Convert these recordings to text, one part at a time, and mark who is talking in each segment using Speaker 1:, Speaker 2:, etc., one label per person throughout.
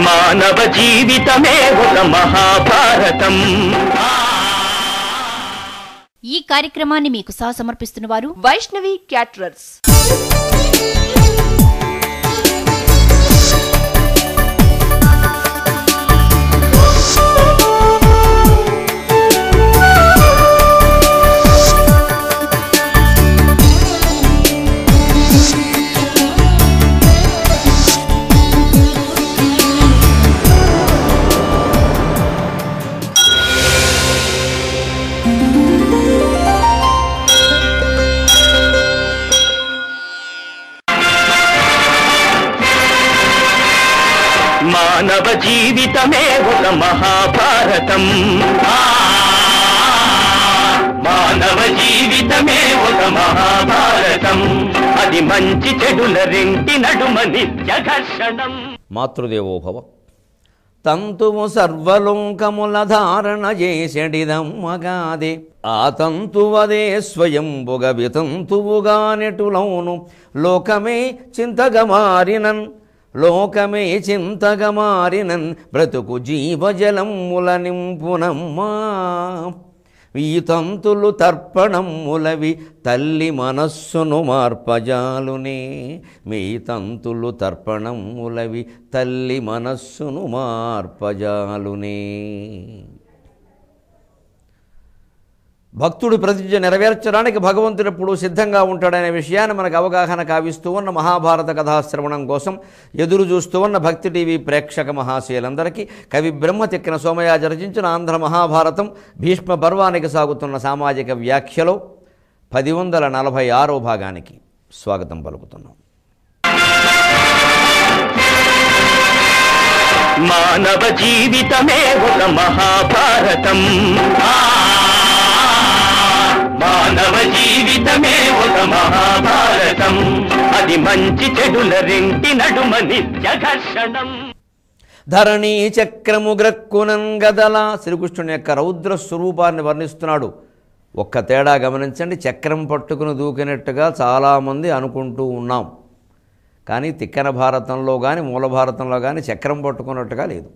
Speaker 1: మానవ జీవితమే ఒక మహాభారతం.
Speaker 2: ఈ కార్యక్రమాన్ని మీకు సమర్పిస్తున్న వారు
Speaker 3: వైష్ణవి క్యాటరర్స్.
Speaker 1: మానవ జీవితమే ఒక మహాభారతం. మానవ జీవితమే ఒక మహాభారతం. అది మంచి చెడుల రెంటి నడుమ నిత్య ఘర్షణం.
Speaker 4: మాతృదేవోభవ. తంతువు సర్వలోకముల ధారణ చేసెడిదమ్మగాదే, ఆ తంతువదే స్వయంబుగ వితంతువుగా నెటులౌను. లోకమే చింతగా మారినన్, లోకమే చింతగా మారినన్, బ్రతుకు జీవజలముల నింపునమ్మా. ఈ తంతులు తర్పణములవి తల్లి మనస్సును మార్పజాలునే. మీ తంతులు తర్పణములవి తల్లి మనస్సును మార్పజాలునే. భక్తుడు ప్రతిజ్ఞ నెరవేర్చడానికి భగవంతుడు ఎప్పుడూ సిద్ధంగా ఉంటాడనే విషయాన్ని మనకు అవగాహన కావిస్తూ ఉన్న మహాభారత కథాశ్రవణం కోసం ఎదురు చూస్తూ ఉన్న భక్తి టీవీ ప్రేక్షక మహాశయులందరికీ కవి బ్రహ్మ తిక్కిన సోమయాజి రచించిన ఆంధ్ర మహాభారతం భీష్మ పర్వానికి సాగుతున్న సామాజిక వ్యాఖ్యలో 1046వ భాగానికి స్వాగతం పలుకుతున్నాం.
Speaker 1: మానవ జీవితమే ఒక మహాభారతం. మానవ జీవితమే ఒక మహాభారతం. అది మంచి చెడుల రెంటి నడుమ నిత్య ఘర్షణం.
Speaker 4: ధరణీ చక్రము గ్రక్కునం గదల. శ్రీకృష్ణుని యొక్క రౌద్ర స్వరూపాన్ని వర్ణిస్తున్నాడు. ఒక్క తేడా గమనించండి, చక్రం పట్టుకుని దూకినట్టుగా చాలామంది అనుకుంటూ ఉన్నాం. కానీ తిక్కన భారతంలో కానీ మూల భారతంలో కానీ చక్రం పట్టుకున్నట్టుగా లేదు.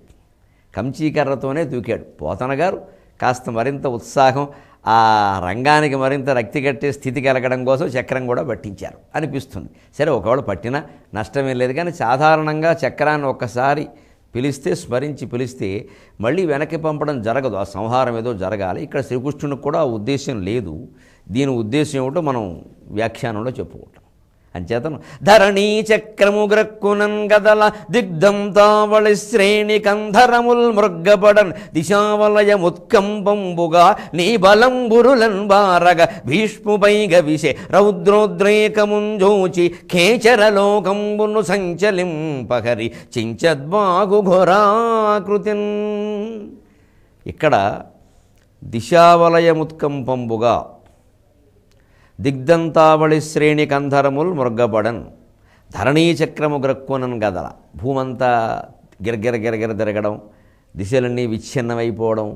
Speaker 4: కంచీకర్రతోనే దూకాడు. పోతన గారు కాస్త మరింత ఉత్సాహం, ఆ రంగానికి మరింత రక్తి కట్టే స్థితి కలగడం కోసం చక్రం కూడా పట్టించారు అనిపిస్తుంది. సరే, ఒకవేళ పట్టినా నష్టమేం లేదు. కానీ సాధారణంగా చక్రాన్ని ఒక్కసారి పిలిస్తే, స్మరించి పిలిస్తే మళ్ళీ వెనక్కి పంపడం జరగదు. ఆ సంహారం ఏదో జరగాలి. ఇక్కడ శ్రీకృష్ణునికి కూడా ఆ ఉద్దేశం లేదు. దీని ఉద్దేశం ఏమిటో మనం వ్యాఖ్యానంలో చెప్పుకుంటాం. అంచేతను ధరణీ చక్రము గ్రక్కునన్ గదల, దిగ్ధం తావళి శ్రేణి కంధరముల్ మృగ్గపడన్, దిశావలయముత్కంపంబుగా నీ బలంబురులన్ బారగ, భీష్ముపైగ విషే రౌద్రోద్రేకముంజోచి ఖేచరలోకంబును సంచలింపహరి చించద్వాగు ఘోరాకృతిన్. ఇక్కడ దిశావలయముత్కంపంబుగా, దిగ్ధంతావళి శ్రేణి కంధరముల్ మృగ్గపడన్, ధరణీచక్రము గ్రక్కునన్ గదల. భూమంతా గిరగిర గిరగిర తిరగడం, దిశలన్నీ విచ్ఛిన్నమైపోవడం,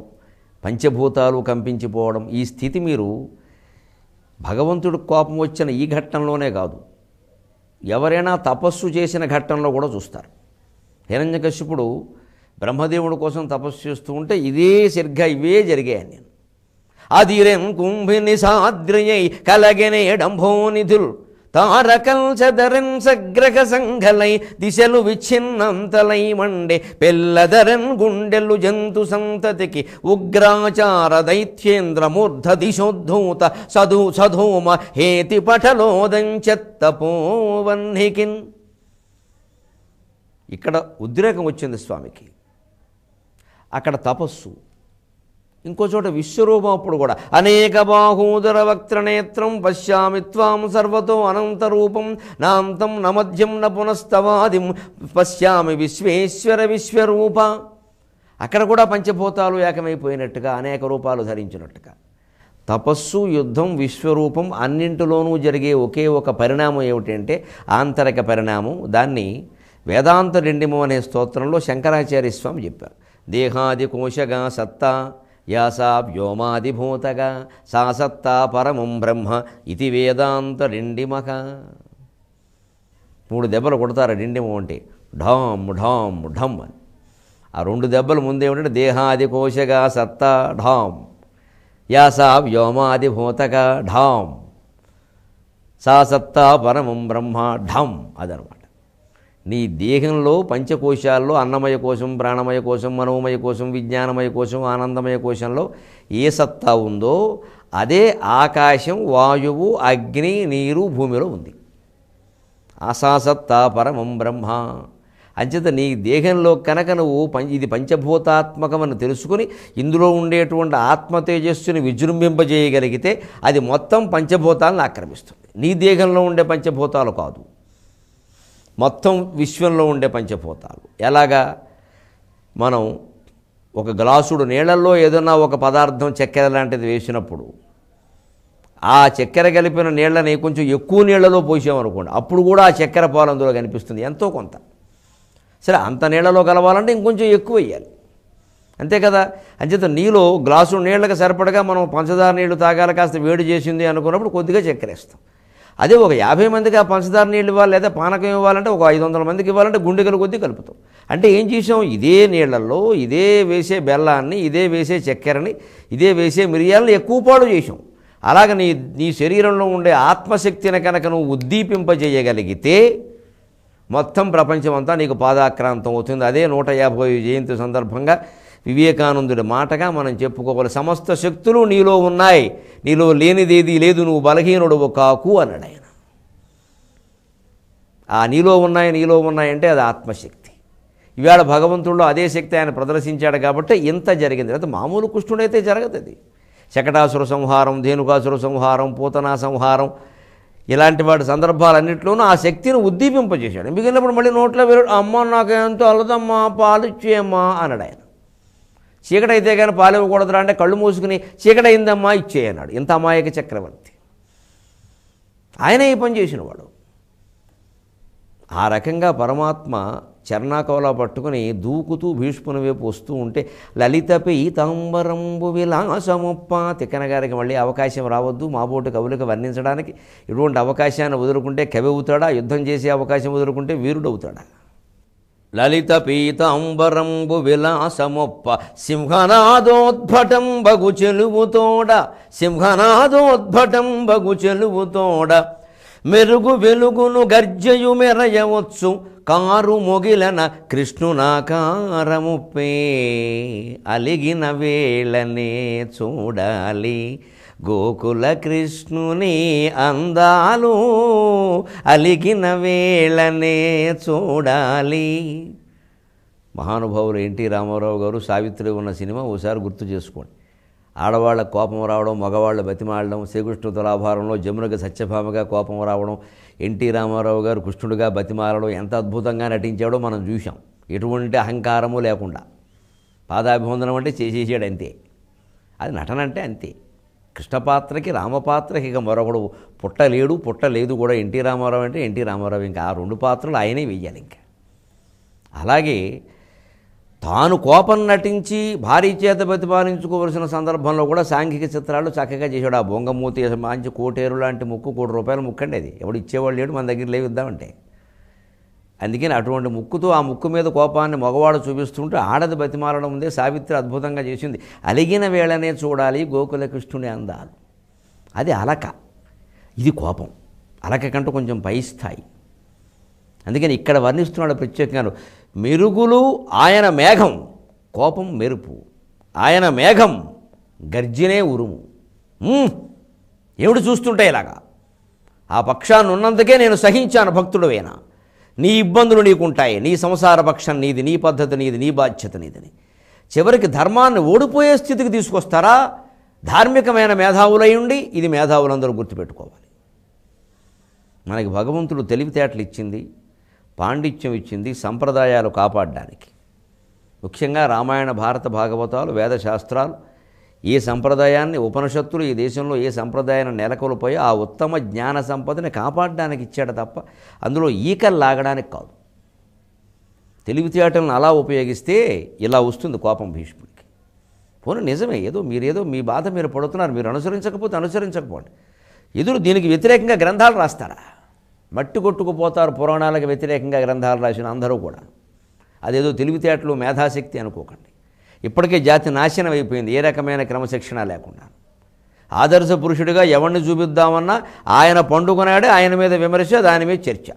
Speaker 4: పంచభూతాలు కంపించిపోవడం. ఈ స్థితి మీరు భగవంతుడు కోపం వచ్చిన ఈ ఘట్టంలోనే కాదు, ఎవరైనా తపస్సు చేసిన ఘట్టంలో కూడా చూస్తారు. హిరణ్యకశిపుడు బ్రహ్మదేవుడి కోసం తపస్సు చేస్తూ ఉంటే ఇదే సరిగ్గా ఇవే జరిగాయని నేను. అదిరెం కుంభిని సాద్రియై కలగెనే డంభోనిధుల్, తారకల్ చదరన్ సగ్రహ సంఘలై దిశలు విచ్ఛిన్నంతలై మండే, పెల్లదరన్ గుండెలు జంతు సంతతికి ఉగ్రాచార దైత్యేంద్ర మూర్ధ దిశోద్ధూత సధూమ హేతి పఠలోదంచత్తపోవన్నికిన్. ఇక్కడ ఉద్రేకం వచ్చింది స్వామికి, అక్కడ తపస్సు. ఇంకో చోట విశ్వరూపం. అప్పుడు కూడా అనేక బాహూదర వక్త్రనేత్రం పశ్యామి త్వాం సర్వతో అనంతరూపం, నాంతం న మధ్యం న పునస్తవాదిం పశ్యామి విశ్వేశ్వర విశ్వరూప. అక్కడ కూడా పంచభూతాలు ఏకమైపోయినట్టుగా, అనేక రూపాలు ధరించినట్టుగా. తపస్సు, యుద్ధం, విశ్వరూపం అన్నింటిలోనూ జరిగే ఒకే ఒక పరిణామం ఏమిటంటే ఆంతరిక పరిణామం. దాన్ని వేదాంత డిండిము అనే స్తోత్రంలో శంకరాచార్య స్వామి చెప్పారు. దేహాది కోశగా సత్తా యాసా వ్యోమాదిభూతగా సా సత్తా పరమం బ్రహ్మ ఇది వేదాంత డిండిమక. 3 దెబ్బలు కొడతారు డిండిము అంటే, ఢామ్ ఢామ్ ఢమ్ అని. ఆ 2 దెబ్బలు ముందేమిటంటే దేహాది కోశగా సత్తా ఢాం, యాసా వ్యోమాది భూతగా ఢాం, సా సత్తా పరమం బ్రహ్మ ఢం. అదనమాట. నీ దేహంలో పంచకోశాల్లో అన్నమయ కోశం, ప్రాణమయ కోశం, మనోమయ కోశం, విజ్ఞానమయ కోశం, ఆనందమయ కోశంలో ఏ సత్తా ఉందో అదే ఆకాశం, వాయువు, అగ్ని, నీరు, భూమిలో ఉంది. ఆసాసత్తా పరమం బ్రహ్మ. అంచేత నీ దేహంలో కనుక నువ్వు ఇది పంచభూతాత్మకమని తెలుసుకుని ఇందులో ఉండేటువంటి ఆత్మ తేజస్సుని విజృంభింపజేయగలిగితే అది మొత్తం పంచభూతాలను ఆక్రమిస్తుంది. నీ దేహంలో ఉండే పంచభూతాలు కాదు, మొత్తం విశ్వంలో ఉండే పంచభూతాలు. ఎలాగా? మనం ఒక గ్లాసుడు నీళ్ళల్లో ఏదన్నా ఒక పదార్థం చక్కెర లాంటిది వేసినప్పుడు ఆ చక్కెర కలిపిన నీళ్ళని కొంచెం ఎక్కువ నీళ్ళలో పోసామనుకోండి, అప్పుడు కూడా ఆ చక్కెర పాలు అందులో కనిపిస్తుంది, ఎంతో కొంత. సరే, అంత నీళ్ళలో కలవాలంటే ఇంకొంచెం ఎక్కువ వేయాలి, అంతే కదా. అంచేత నీలో గ్లాసు నీళ్ళకి సరిపడగా మనం పంచదార నీళ్లు తాగాలి, కాస్త వేడి చేసింది అనుకున్నప్పుడు కొద్దిగా చక్కెర వేస్తాం. అదే ఒక 50 మందికి ఆ పంచదార నీళ్ళు ఇవ్వాలి, లేదా పానకం ఇవ్వాలంటే ఒక 500 మందికి ఇవ్వాలంటే గుండెగల కొద్దీ కలుపుతాం. అంటే ఏం చేసాం? ఇదే నీళ్లలో ఇదే వేసే బెల్లాన్ని, ఇదే వేసే చక్కెరని, ఇదే వేసే మిరియాలను ఎక్కువ పాడు చేసాం. అలాగ నీ శరీరంలో ఉండే ఆత్మశక్తిని కనుక నువ్వు ఉద్దీపింపజేయగలిగితే మొత్తం ప్రపంచమంతా నీకు పాదాక్రాంతం అవుతుంది. అదే 150వ జయంతి సందర్భంగా వివేకానందుడి మాటగా మనం చెప్పుకోవాలి. సమస్త శక్తులు నీలో ఉన్నాయి, నీలో లేనిదేదీ లేదు, నువ్వు బలహీనుడవు కాకు అన్నాడు ఆయన. ఆ నీలో ఉన్నాయంటే అది ఆత్మశక్తి. ఇవాళ భగవంతుడిలో అదే శక్తి ఆయన ప్రదర్శించాడు కాబట్టి ఇంత జరిగింది. అయితే మామూలు కృష్ణుడైతే జరగదు. అది శకటాసుర సంహారం, ధేనుకాసుర సంహారం, పూతనా సంహారం, ఇలాంటి వాటి సందర్భాలన్నింటిలోనూ ఆ శక్తిని ఉద్దీపింపజేశాడు. మిగిలినప్పుడు మళ్ళీ నోట్లో వేరు, అమ్మ నాకేంతో అలదమ్మా, పాలు ఇచ్చేయమ్మా అన్నాడు ఆయన. చీకటైతే కానీ పాలు ఇవ్వకూడదురా అంటే కళ్ళు మూసుకుని చీకటైందమ్మా ఇచ్చేయన్నాడు. ఇంత అమాయక చక్రవర్తి ఆయనే ఈ పని చేసినవాడు. ఆ రకంగా పరమాత్మ చరణాకవలా పట్టుకుని దూకుతూ భీష్ముని వైపు వస్తూ ఉంటే లలిత పీతాంబరంబు విలాసముప్ప. తిక్కన గారికి మళ్ళీ అవకాశం రావద్దు మాబోటు కవులకు వర్ణించడానికి. ఇటువంటి అవకాశాన్ని వదులుకుంటే కవి అవుతాడా? యుద్ధం చేసే అవకాశం వదులుకుంటే వీరుడవుతాడా? లలిత పీతాంబరంబు విలాసమొప్ప సింహనాదోద్భటం బగు చెలువుతోడ, సింహనాదోద్భటం బగు చెలువుతోడ, మెరుగు వెలుగును గర్జయు మెరయవచ్చు కారు మొగిలన కృష్ణునాకారముపే, అలిగిన వేళనే చూడాలి గోకుల కృష్ణుని అందాలు, అలిగిన వేళనే చూడాలి. మహానుభావులు ఎన్టీ రామారావు గారు సావిత్రి ఉన్న సినిమా ఓసారి గుర్తు చేసుకోండి. ఆడవాళ్ళ కోపం రావడం, మగవాళ్ళ బతిమాడడం, శ్రీకృష్ణ తులాభారంలో జమునకి సత్యభామగా కోపం రావడం, ఎన్టీ రామారావు గారు కృష్ణుడిగా బతిమాలడం ఎంత అద్భుతంగా నటించాడో మనం చూసాం. ఎటువంటి అహంకారము లేకుండా పాదాభివందనం అంటే చేసేసాడు అంతే. అది నటన అంటే అంతే. కృష్ణపాత్రకి రామపాత్రకి ఇక మరొకడు పుట్టలేదు కూడా. ఎన్టీ రామారావు అంటే ఎన్టీ రామారావు, ఇంకా ఆ 2 పాత్రలు ఆయనే వేయాలి. ఇంకా అలాగే తాను కోపం నటించి భారీ చేత బతిమాలించుకోవలసిన సందర్భంలో కూడా సాంఘిక చిత్రాలు చక్కగా చేశాడు. ఆ బొంగమూతి మంచి కోటేరు లాంటి ముక్కు, ₹1 ముక్కు అండి అది. ఎవడు ఇచ్చేవాళ్ళు లేడు, మన దగ్గర లేవు ఇద్దామంటే. అందుకని అటువంటి ముక్కుతో ఆ ముక్కు మీద కోపాన్ని మగవాడు చూపిస్తుంటే ఆడది బతిమాలడం ఉందే సావిత్రి అద్భుతంగా చేసింది. అలిగిన వేళనే చూడాలి గోకుల కృష్ణుని అందాలు. అది అలక, ఇది కోపం. అలక కంటూ కొంచెం పై స్థాయి. అందుకని ఇక్కడ వర్ణిస్తున్నాడు ప్రత్యేకంగా. మెరుగులు ఆయన మేఘం, కోపం మెరుపు, ఆయన మేఘం గర్జినే ఉరుము. ఏమిటి చూస్తుంటే ఇలాగా? ఆ పక్షాన్ని ఉన్నందుకే నేను సహించాను భక్తుడవేనా. నీ ఇబ్బందులు నీకుంటాయి, నీ సంసార పక్షం నీది, నీ పద్ధతి నీది, నీ బాధ్యత నీదని. చివరికి ధర్మాన్ని ఓడిపోయే స్థితికి తీసుకొస్తారా? ధార్మికమైన మేధావులై ఉండి ఇది మేధావులందరూ గుర్తుపెట్టుకోవాలి. మనకి భగవంతుడు తెలివితేటలు ఇచ్చింది, పాండిత్యం ఇచ్చింది సంప్రదాయాలు కాపాడడానికి. ముఖ్యంగా రామాయణ భారత భాగవతాలు వేదశాస్త్రాలు ఏ సంప్రదాయాన్ని, ఉపనిషత్తులు ఈ దేశంలో ఏ సంప్రదాయాన్ని నెలకొల్పోయి ఆ ఉత్తమ జ్ఞాన సంపదని కాపాడడానికి ఇచ్చాడు తప్ప అందులో ఈకలు లాగడానికి కాదు. తెలివితేటలను అలా ఉపయోగిస్తే ఇలా వస్తుంది కోపం భీష్ముడికి. పోనీ నిజమే, మీరేదో మీ బాధ మీరు పడుతున్నారు, మీరు అనుసరించకపోతే అనుసరించకపోండి. ఎదురు దీనికి వ్యతిరేకంగా గ్రంథాలు రాస్తారా? మట్టి కొట్టుకుపోతారు పురాణాలకు వ్యతిరేకంగా గ్రంథాలు రాసిన అందరూ కూడా. అదేదో తెలివితేటలు మేధాశక్తి అనుకోకండి. ఇప్పటికే జాతి నాశనం అయిపోయింది ఏ రకమైన క్రమశిక్షణ లేకుండా. ఆదర్శ పురుషుడిగా ఎవరిని చూపిద్దామన్నా ఆయన పండుకున్నాడే ఆయన మీద విమర్శ, దాని మీద చర్చ.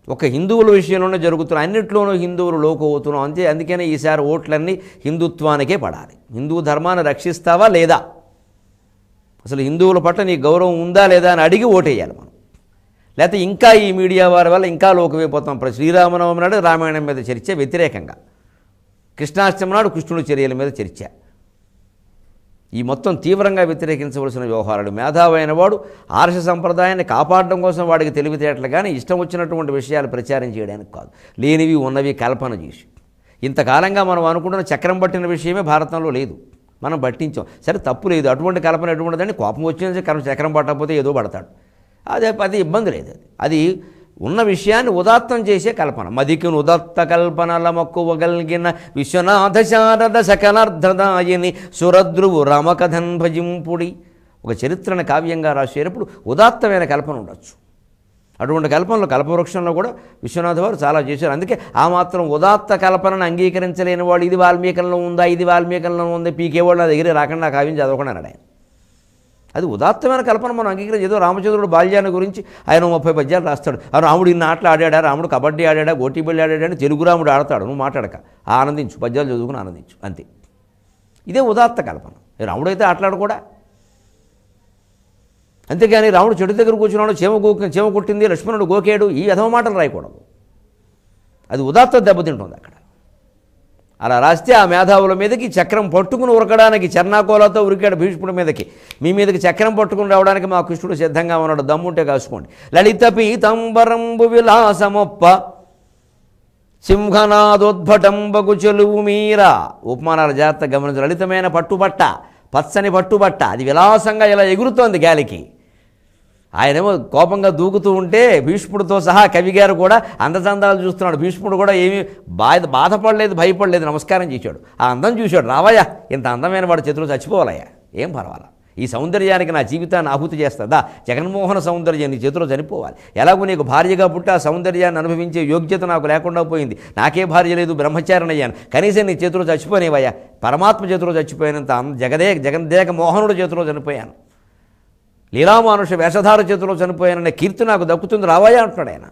Speaker 4: ఒక హిందువుల విషయంలోనే జరుగుతున్న అన్నింటిలోనూ హిందువులు లోకవుతున్నాం అంతే. అందుకనే ఈసారి ఓట్లన్నీ హిందుత్వానికే పడాలి. హిందూ ధర్మాన్ని రక్షిస్తావా లేదా, అసలు హిందువుల పట్ల నీ గౌరవం ఉందా లేదా అని అడిగి ఓటేయాలి మనం. లేకపోతే ఇంకా ఈ మీడియా వారి వల్ల ఇంకా లోకమైపోతాం. శ్రీరామనవమి నాడు రామాయణం మీద చర్చ వ్యతిరేకంగా, కృష్ణాష్టమి నాడు కృష్ణుడి చర్యల మీద చర్చ. ఈ మొత్తం తీవ్రంగా వ్యతిరేకించవలసిన వ్యవహారాలు. మేధావైన వాడు ఆర్ష సంప్రదాయాన్ని కాపాడడం కోసం వాడికి తెలివితేటలు కానీ ఇష్టం వచ్చినటువంటి విషయాలు ప్రచారం చేయడానికి కాదు, లేనివి ఉన్నవి కల్పన చేసి. ఇంతకాలంగా మనం అనుకుంటున్న చక్రం పట్టిన విషయమే భారతంలో లేదు, మనం పట్టించాం. సరే తప్పు లేదు, అటువంటి కల్పన ఎటువంటిదని కోపం వచ్చిన చక్రం పట్టకపోతే ఏదో పడతాడు, అది ఇబ్బంది లేదు. అది ఉన్న విషయాన్ని ఉదాత్తం చేసే కల్పన. మదికిను ఉదత్త కల్పనల మక్కువగలిగిన విశ్వనాథ శారద సకలార్ధదాయిని సురద్రువు రామకథన్ భజింపుడి. ఒక చరిత్రను కావ్యంగా రాసేటప్పుడు ఉదాత్తమైన కల్పన ఉండొచ్చు. అటువంటి కల్పనలు కల్పవృక్షంలో కూడా విశ్వనాథ వారు చాలా చేశారు. అందుకే ఆ మాత్రం ఉదాత్త కల్పనను అంగీకరించలేని వాడు ఇది వాల్మీకంలో ఉందా ఇది వాల్మీకంలో ఉంది పీకేవాళ్ళు నా దగ్గర రాకుండా కావ్యం చదవకుండా అన్నాడు ఆయన. అది ఉదాత్తమైన కల్పన మనం అంగీకరించి. ఏదో రామచంద్రుడు బాల్యాన్ని గురించి ఆయన 30 పద్యాలు రాస్తాడు. రాముడు ఇన్ని ఆటలు ఆడాడా, రాముడు కబడ్డీ ఆడాడా, గోటీబిల్లి ఆడాడని తెలుగు రాముడు ఆడతాడు, నువ్వు మాట్లాడక ఆనందించు, పద్యాలు చదువుకుని ఆనందించు అంతే. ఇదే ఉదాత్త కల్పన. రాముడైతే ఆటలాడకూడా. అంతేగాని రాముడు చెట్టు దగ్గర కూర్చున్నాడు, చీమ కొట్టింది, లక్ష్మణుడు గోకేడు, ఈ అధమ మాటలు రాయకూడదు. అది ఉదాత్త దెబ్బతింటుంది అక్కడ. అలా రాస్తే ఆ మేధావుల మీదకి చక్రం పట్టుకుని ఉరకడానికి చర్నాకోలతో ఉరికాడు భీష్ముడి మీదకి. మీ మీదకి చక్రం పట్టుకుని రావడానికి మా కృష్ణుడు సిద్ధంగా ఉన్నాడు, దమ్ముంటే కాసుకోండి. లలిత పీతంబరంబు విలాసమొప్ప సింహనాదోద్భటంబగు చెలువు మీరా. ఉపమానాల జాగ్రత్త గమనించు. లలితమైన పట్టుబట్ట, పచ్చని పట్టుబట్ట, అది విలాసంగా ఇలా ఎగురుతోంది గాలికి. ఆయనేమో కోపంగా దూకుతూ ఉంటే భీష్ముడితో సహా కవిగారు కూడా అందచందాలు చూస్తున్నాడు. భీష్ముడు కూడా ఏమీ బాధపడలేదు, భయపడలేదు, నమస్కారం చేశాడు. ఆ అందం చూశాడు. రావయ్యా, ఇంత అందమైన వాడు చేతిలో చచ్చిపోవాలయ్యా, ఏం పర్వాలా, ఈ సౌందర్యానికి నా జీవితాన్ని ఆహుతి చేస్తుందా, జగన్మోహన సౌందర్యం నీ చేతిలో చనిపోవాలి. ఎలాగో నీకు భార్యగా పుట్టి ఆ సౌందర్యాన్ని అనుభవించే యోగ్యత నాకు లేకుండా పోయింది, నాకే భార్య లేదు, బ్రహ్మచారినయ్యాను, కనీసం నీ చేతిలో చచ్చిపోనేవయ్యా, పరమాత్మ చేతిలో చచ్చిపోయినంత జగన్దేక మోహనుడు చేతిలో చనిపోయాను, లీలామానుష వేషధార చేతిలో చనిపోయాననే కీర్తి నాకు దక్కుతుంది, రావయ్యా అంటున్నాడు ఆయన.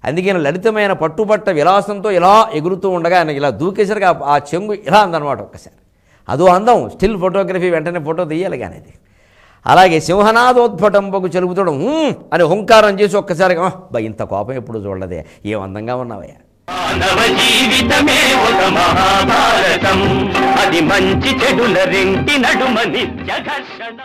Speaker 4: అందుకని లలితమైన పట్టుబట్ట విలాసంతో ఇలా ఎగురుతూ ఉండగా ఆయన ఇలా దూకేసరికి ఆ చెంగు ఇలా అందనమాట ఒక్కసారి. అదో అందం, స్టిల్ ఫోటోగ్రఫీ వెంటనే ఫోటో తీయాలి కానీ అది. అలాగే సింహనాదోద్భటంబకు చెలుపుతడం అని హుంకారం చేసి ఒక్కసారిగా ఇంత కోపం ఎప్పుడు చూడలేదే, ఏం అందంగా ఉన్నావయ్యా.
Speaker 1: మానవ జీవితమే ఒక మహాభారతం, అది మంచి చెడుల రెంటి నడుమ నిత్య ఘర్షణం.